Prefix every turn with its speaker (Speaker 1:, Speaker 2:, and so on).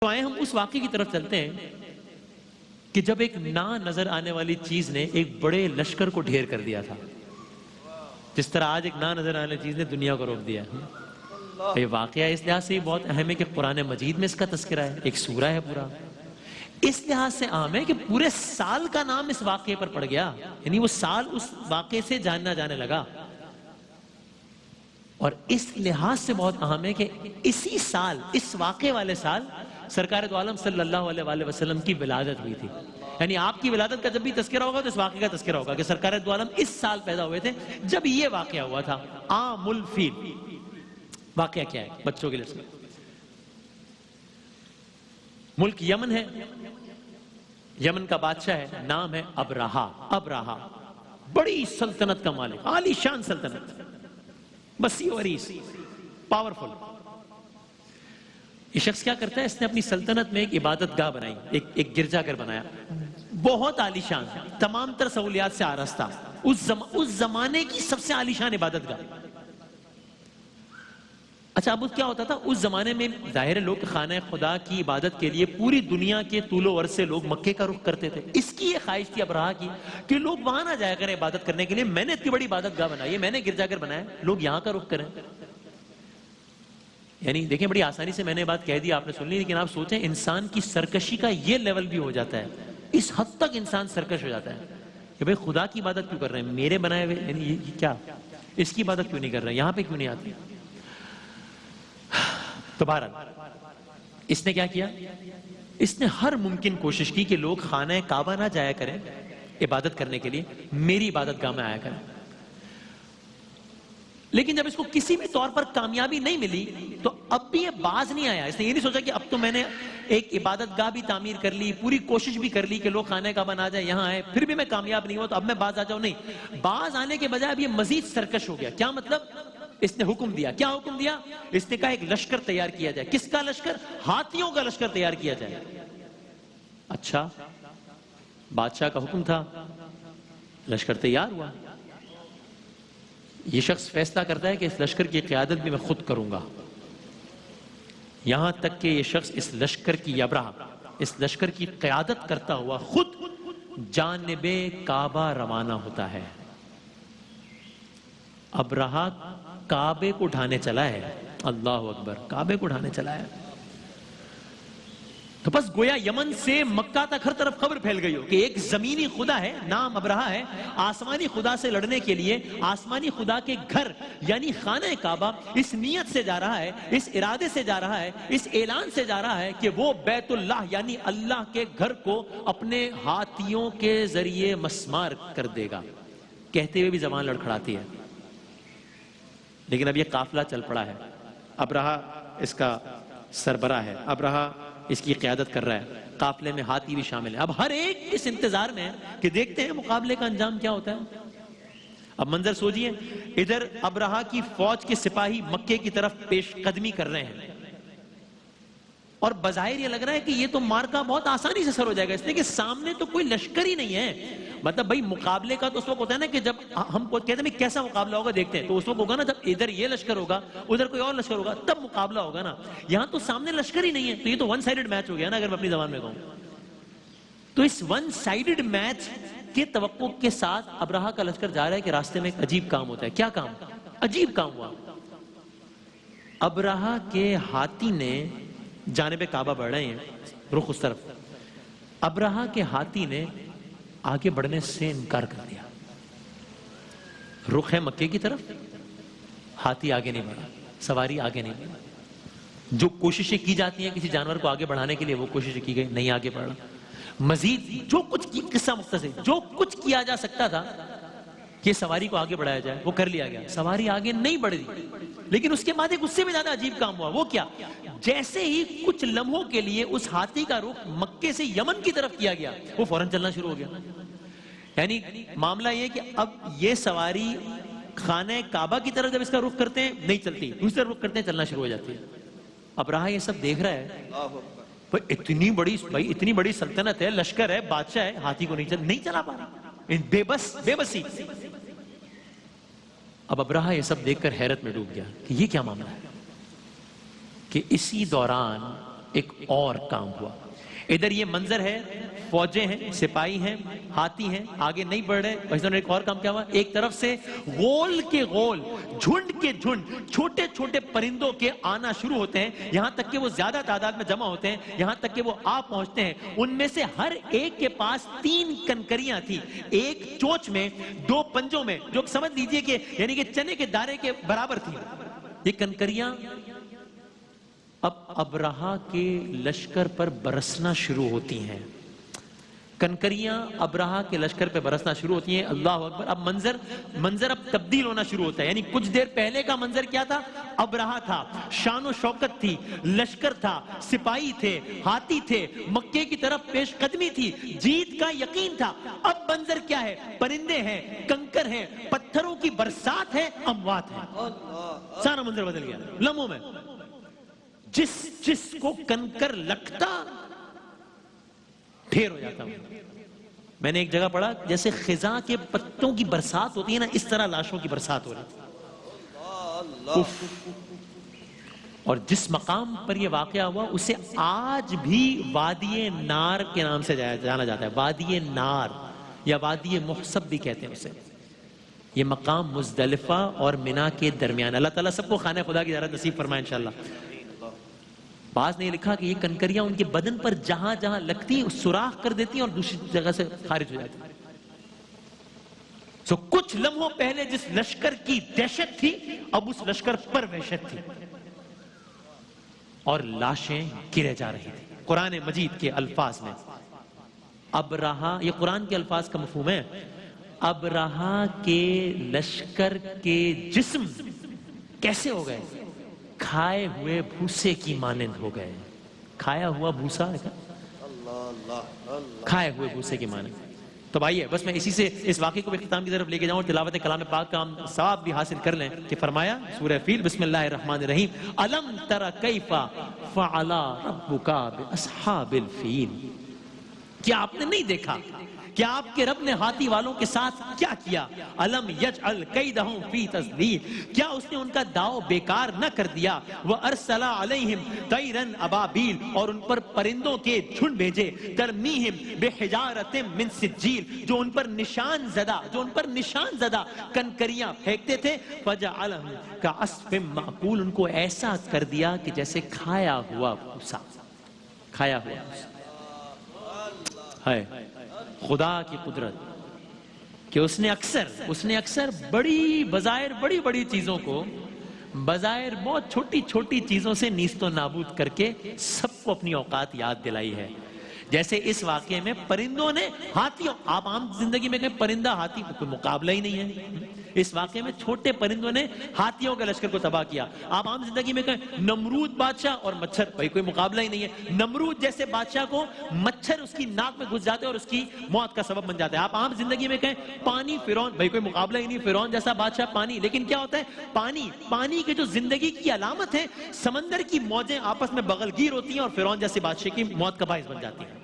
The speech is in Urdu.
Speaker 1: تو آئے ہم اس واقعے کی طرف چلتے ہیں کہ جب ایک نا نظر آنے والی چیز نے ایک بڑے لشکر کو ڈھیر کر دیا تھا، جس طرح آج ایک نا نظر آنے والی چیز نے دنیا کو روک دیا ہے۔ یہ واقعہ اس لحاظ سے بہت اہم ہے کہ قرآن مجید میں اس کا تذکرہ ہے، ایک سورہ ہے پورا۔ اس لحاظ سے عام ہے کہ پورے سال کا نام اس واقعے پر پڑ گیا، یعنی وہ سال اس واقعے سے جاننا جانے لگا۔ اور اس لحاظ سے بہت اہم ہے کہ اسی سال، اس واقعے والے سال سرکار دو عالم صلی اللہ علیہ وسلم کی ولادت ہوئی تھی۔ یعنی آپ کی ولادت کا جب بھی تذکرہ ہوگا تو اس واقعے کا تذکرہ ہوگا کہ سرکار دو عالم اس سال پیدا ہوئے تھے جب یہ واقعہ ہوا تھا، عام الفیل۔ واقعہ کیا ہے بچوں کے لیے؟ ملک یمن ہے، یمن کا بادشاہ ہے، نام ہے ابرہا۔ ابرہا بڑی سلطنت کا مالک، عالی شان سلطنت، وسیع وریث، پاورفل۔ یہ شخص کیا کرتا ہے؟ اس نے اپنی سلطنت میں ایک عبادت گاہ بنائی، ایک گرجا گھر بنایا، بہت عالی شان، تمام تر سہولیات سے آراستہ، اس زمانے کی سب سے عالی شان عبادت گاہ۔ اچھا اب کیا ہوتا تھا اس زمانے میں؟ ظاہر ہے لوگ خانہ خدا کی عبادت کے لیے پوری دنیا کے طول و عرض سے لوگ مکے کا رخ کرتے تھے۔ اس کی یہ خواہش تھی ابرہا کی کہ لوگ وہاں نہ جایا کریں عبادت کرنے کے لیے، میں نے اتنی بڑی عبادت گاہ بنائی ہے، میں نے گرجا گھر بنایا، لوگ یہاں کا رخ کریں۔ یعنی دیکھیں بڑی آسانی سے میں نے بات کہہ دی، آپ نے سن لی، لیکن آپ سوچیں انسان کی سرکشی کا یہ لیول بھی ہو جاتا ہے، اس حد تک انسان سرکش ہو جاتا ہے کہ بھئی خدا کی عبادت کیوں کر رہے ہیں، میرے بنائے ہوئے، یعنی یہ کیا، اس کی عبادت کیوں نہیں کر رہے ہیں، یہاں پہ کیوں نہیں آتے؟ تو بہرحال اس نے کیا کیا؟ اس نے ہر ممکن کوشش کی کہ لوگ خانہ کعبہ نہ جایا کریں عبادت کرنے کے لیے، میری عبادت گاہ میں آیا کریں۔ لیکن جب اس کو کسی بھی طور پر کامیابی نہیں ملی تو اب بھی یہ باز نہیں آیا۔ اس نے یہ نہیں سوچا کہ اب تو میں نے ایک عبادت گاہ بھی تعمیر کر لی، پوری کوشش بھی کر لی کہ لوگ خانہ کعبہ نہ جائیں، یہاں آئے، پھر بھی میں کامیاب نہیں ہوا تو اب میں باز آ جاؤں۔ نہیں، باز آنے کے بجائے اب یہ مزید سرکش ہو گیا۔ کیا مطلب؟ اس نے حکم دیا۔ کیا حکم دیا؟ اس نے کہا ایک لشکر تیار کیا جائے۔ کس کا لشکر؟ ہاتھیوں کا لشکر تیار کیا جائے۔ اچھا بادشاہ کا حکم تھا، لشکر تیار ہوا۔ یہ شخص فیصلہ کرتا ہے کہ اس لشکر کی قیادت بھی میں خود کروں گا، یہاں تک کہ یہ شخص اس لشکر کی، ابرہا اس لشکر کی قیادت کرتا ہوا خود جانب کعبہ روانہ ہوتا ہے۔ ابرہا کعبے کو ڈھانے چلا ہے، اللہ اکبر، کعبے کو ڈھانے چلا ہے۔ تو بس گویا یمن سے مکہ تک ہر طرف خبر پھیل گئی ہو کہ ایک زمینی خدا ہے، نام ابرہا ہے، آسمانی خدا سے لڑنے کے لیے آسمانی خدا کے گھر یعنی خانہ کعبہ اس نیت سے جا رہا ہے، اس ارادے سے جا رہا ہے، اس اعلان سے جا رہا ہے کہ وہ بیت اللہ یعنی اللہ کے گھر کو اپنے ہاتھیوں کے ذریعے مسمار کر دے گا۔ کہتے ہوئے بھی زبان لڑکھڑاتی ہے، لیکن اب یہ قافلہ چل پڑا ہے، ابرہا اس کا سربراہ ہے، ابرہا اس کی قیادت کر رہا ہے، قافلے میں ہاتھی بھی شامل ہیں۔ اب ہر ایک اس انتظار میں ہے کہ دیکھتے ہیں مقابلے کا انجام کیا ہوتا ہے۔ اب منظر سوچئے، ادھر ابرہا کی فوج کے سپاہی مکے کی طرف پیش قدمی کر رہے ہیں، اور بظاہر یہ لگ رہا ہے کہ یہ تو مارکا بہت آسانی سے سر ہو جائے گا، اس لیے کہ سامنے تو کوئی لشکر ہی نہیں ہے۔ مطلب بھائی مقابلے کا تو اس وقت ہوتا ہے نا کہ جب ہم کہتے ہیں کیسا مقابلہ ہوگا دیکھتے ہیں، تو اس وقت ہوگا نا جب ادھر یہ لشکر ہوگا ادھر کوئی اور لشکر ہوگا تب مقابلہ ہوگا نا۔ یہاں تو سامنے لشکر ہی نہیں ہے، تو یہ تو ون سائیڈڈ میچ ہو گیا نا، اگر میں اپنی زبان میں کہوں تو۔ اس ون سائیڈڈ میچ کے توقع کے ساتھ ابرہا کا لشکر جا رہا ہے کہ راستے میں ایک عجیب کام ہوتا ہے۔ کیا کام؟ عجیب کام ہوا، ابرہا کے ہاتھی نے جانب کعبہ بڑھ رہے ہیں، رخ اس طرف، ابرہا کے ہاتھی نے آگے بڑھنے سے انکار کر دیا۔ رخ ہے مکے کی طرف، ہاتھی آگے نہیں بڑھا، سواری آگے نہیں بڑھا۔ جو کوششیں کی جاتی ہیں کسی جانور کو آگے بڑھانے کے لیے وہ کوششیں کی گئی، نہیں آگے بڑھا۔ مزید جو کچھ قصہ مختصر جو کچھ کیا جا سکتا تھا کہ سواری کو آگے بڑھایا جائے وہ کر لیا گیا، سواری آگے نہیں بڑھ رہی۔ لیکن اس کے بعد ایک اس سے بھی زیادہ عجیب کام ہوا، وہ کیا؟ جیسے ہی کچھ لمحوں کے لیے اس ہاتھی کا رخ مکے سے یمن کی طرف کیا گیا، وہ فوراً چلنا شروع ہو گیا۔ یعنی معاملہ یہ کہ اب یہ سواری خانہ کعبہ کی طرف جب اس کا رخ کرتے ہیں نہیں چلتی، دوسری طرف رخ کرتے ہیں چلنا شروع ہو جاتی ہے۔ ابرہا یہ سب دیکھ رہا ہے، اتنی بڑی سلطنت ہے، لشکر ہے، بادشاہ ہے، ہاتھی کو نہیں چلا پا رہا، بے بسی۔ اب ابرہا یہ سب دیکھ کر حیرت میں ڈوب گیا کہ یہ کیا معاملہ ہے، کہ اسی دوران ایک اور کام ہوا. ادھر یہ منظر ہے, فوجیں ہیں, سپاہی ہیں, ہاتھی ہیں, آگے نہیں بڑھ رہے. اور ایک اور کام کیا ہوا, ایک طرف سے غول کے غول, جھنڈ کے جھنڈ, چھوٹے چھوٹے پرندوں کے آنا شروع ہوتے ہیں, یہاں تک کہ وہ زیادہ تعداد میں جمع ہوتے ہیں, یہاں تک کہ وہ آ پہنچتے ہیں. ان میں سے ہر ایک کے پاس 3 کنکریاں تھیں, ایک چونچ میں, 2 پنجوں میں, جو سمجھ لیجئے کہ یعنی کہ چنے کے دانے کے برابر تھی. یہ کنکریاں اب ابرہا کے لشکر پر برسنا شروع ہوتی ہیں. کنکریاں ابرہا کے لشکر پہ برسنا شروع ہوتی ہیں. اللہ اکبر. اب منظر اب تبدیل ہونا شروع ہوتا ہے. یعنی کچھ دیر پہلے کا منظر کیا تھا, ابرہا تھا, شان و شوکت تھی, لشکر تھا, سپاہی تھے, ہاتھی تھے, مکے کی طرف پیش قدمی تھی, جیت کا یقین تھا. اب منظر کیا ہے, پرندے ہیں, کنکر ہیں, پتھروں کی برسات ہے, اموات ہیں. سارا منظر بدل گیا لمحوں میں. جس کو کنکر لگتا ڈھیر ہو جاتا ہوں. میں نے ایک جگہ پڑھا جیسے خزاں کے پتوں کی برسات ہوتی ہے نا, اس طرح لاشوں کی برسات ہو رہی. اور جس مقام پر یہ واقعہ ہوا اسے آج بھی وادی نار کے نام سے جانا جاتا ہے. وادی نار یا وادی محسب بھی کہتے ہیں اسے. یہ مقام مزدلفہ اور منا کے درمیان. اللہ تعالیٰ سب کو خانہ خدا کی زیارت نصیب فرمائے انشاءاللہ. بعض نے لکھا کہ یہ کنکریاں ان کے بدن پر جہاں جہاں لگتی ہیں سوراخ کر دیتی ہیں اور دوسری جگہ سے خارج ہو جاتی ہیں. کچھ لمحوں پہلے جس لشکر کی دہشت تھی اب اس لشکر پر وحشت تھی اور لاشیں گرے جا رہی تھی. قرآن مجید کے الفاظ میں ابرہا, یہ قرآن کے الفاظ کا مفہوم ہے, ابرہا کے لشکر کے جسم کیسے ہو گئے, کھائے ہوئے بھوسے کی مانند ہو گئے. کھایا ہوا بھوسا ہے کیا, کھائے ہوئے بھوسے کی مانند. تو آئیے بس میں اسی سے اس واقعے کو بھی اختتام کی طرف لے کے جاؤں اور تلاوت کلام پاک کا ہم ثواب بھی حاصل کر لیں. کہ فرمایا سورہ فیل, بسم اللہ الرحمن الرحیم, الم تر کیف فعل ربک باصحاب الفیل. کیا آپ نے نہیں دیکھا کہ آپ کے رب نے ہاتھی والوں کے ساتھ کیا کیا. الم یجعل کیدہم فی تضلیل, کیا اس نے ان کا داؤ بیکار نہ کر دیا. وارسل علیہم طیرا ابابیل, اور ان پر پرندوں کے جھنڈ بھیجے. ترمیہم بحجارۃ من سجیل, جو ان پر نشان زدہ کنکریاں پھینکتے تھے. فجعلہم کعصف مأکول, ان کو ایسا کر دیا کہ جیسے کھایا ہوا بھوسا. کھایا ہوا بھوسا ہے. خدا کی قدرت کہ اس نے اکثر بڑی بڑی چیزوں کو بظاہر بہت چھوٹی چھوٹی چیزوں سے نیست و نابود کر کے سب کو اپنی اوقات یاد دلائی ہے. جیسے اس واقعے میں پرندوں نے ہاتھیوں, آپ عام زندگی میں کہیں پرندہ ہاتھی کوئی مقابلہ ہی نہیں ہے. اس واقعے میں چھوٹے پرندوں نے ہاتھیوں کے لشکر کو تباہ کیا. آپ عام زندگی میں کہیں نمرود بادشاہ اور مچھر, بھائی کوئی مقابلہ ہی نہیں ہے. نمرود جیسے بادشاہ کو مچھر اس کی ناک میں گھس جاتے اور اس کی موت کا سبب بن جاتا ہے. آپ عام زندگی میں کہیں پانی, فرعون, بھائی کوئی مقابلہ ہی نہیں, فرعون جیسا بادشاہ پانی. لیکن کیا ہوتا ہے, پانی کی جو زندگی کی علامت ہے, سمندر کی موجیں آپس میں بغل گیر ہوتی ہیں اور فرعون جیسے بادشاہ کی موت کا باعث بن جاتی ہیں.